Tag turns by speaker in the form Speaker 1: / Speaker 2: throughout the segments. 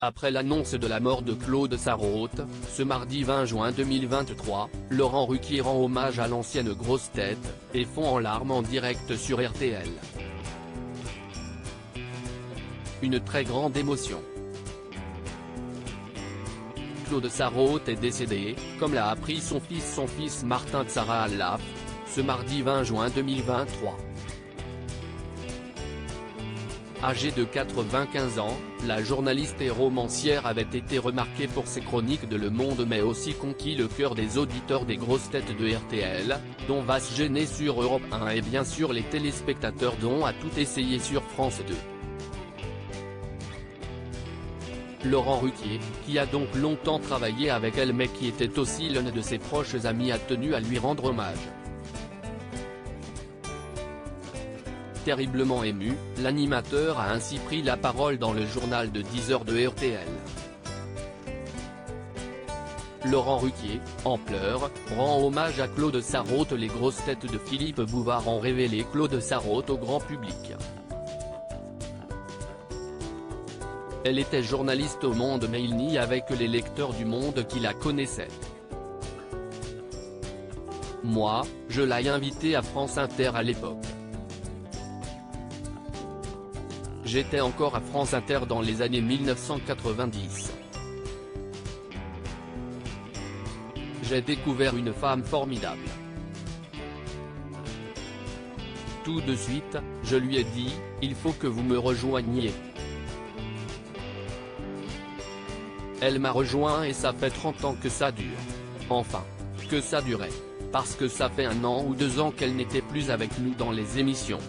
Speaker 1: Après l'annonce de la mort de Claude Sarraute, ce mardi 20 juin 2023, Laurent Ruquier rend hommage à l'ancienne grosse tête, et fond en larmes en direct sur RTL. Une très grande émotion. Claude Sarraute est décédé, comme l'a appris son fils Martin Tzara Al-Laf, ce mardi 20 juin 2023. Âgée de 95 ans, la journaliste et romancière avait été remarquée pour ses chroniques de Le Monde mais aussi conquis le cœur des auditeurs des grosses têtes de RTL, dont Va se gêner sur Europe 1 et bien sûr les téléspectateurs dont A tout essayé sur France 2. Laurent Ruquier, qui a donc longtemps travaillé avec elle mais qui était aussi l'un de ses proches amis, a tenu à lui rendre hommage. Terriblement ému, l'animateur a ainsi pris la parole dans le journal de 10h de RTL. Laurent Ruquier, en pleurs, rend hommage à Claude Sarraute. Les grosses têtes de Philippe Bouvard ont révélé Claude Sarraute au grand public. Elle était journaliste au Monde mais il nie avec les lecteurs du Monde qui la connaissaient. Moi, je l'ai invitée à France Inter à l'époque. J'étais encore à France Inter dans les années 1990. J'ai découvert une femme formidable. Tout de suite, je lui ai dit, il faut que vous me rejoigniez. Elle m'a rejoint et ça fait 30 ans que ça dure. Enfin, que ça durait. Parce que ça fait 1 an ou 2 ans qu'elle n'était plus avec nous dans les émissions.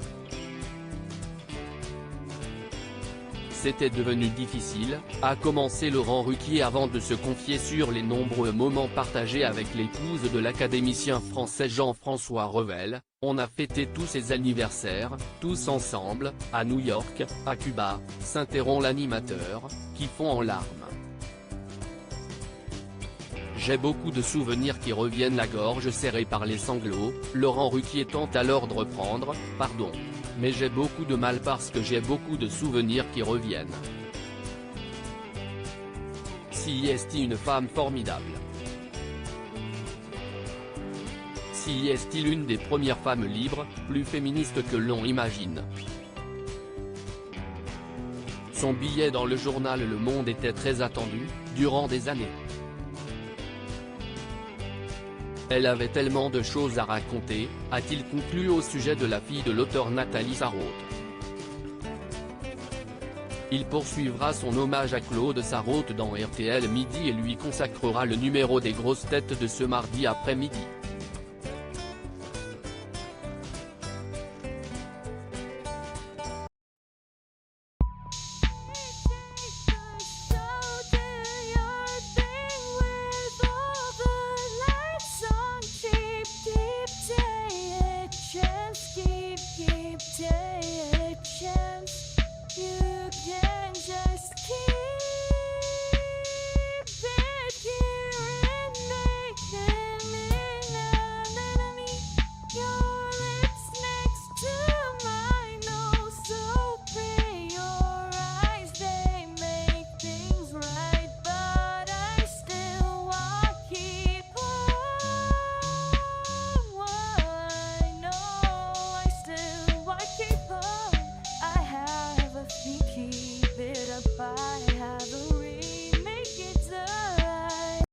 Speaker 1: C'était devenu difficile, a commencé Laurent Ruquier avant de se confier sur les nombreux moments partagés avec l'épouse de l'académicien français Jean-François Revel. On a fêté tous ses anniversaires, tous ensemble, à New York, à Cuba, s'interrompt l'animateur, qui fond en larmes. J'ai beaucoup de souvenirs qui reviennent, la gorge serrée par les sanglots. Laurent Ruquier tente alors de reprendre, pardon. Mais j'ai beaucoup de mal parce que j'ai beaucoup de souvenirs qui reviennent. Si est une femme formidable. Si est l'une des premières femmes libres, plus féministes que l'on imagine. Son billet dans le journal Le Monde était très attendu, durant des années. Elle avait tellement de choses à raconter, a-t-il conclu au sujet de la fille de l'auteur Nathalie Sarraute. Il poursuivra son hommage à Claude Sarraute dans RTL Midi et lui consacrera le numéro des grosses têtes de ce mardi après-midi.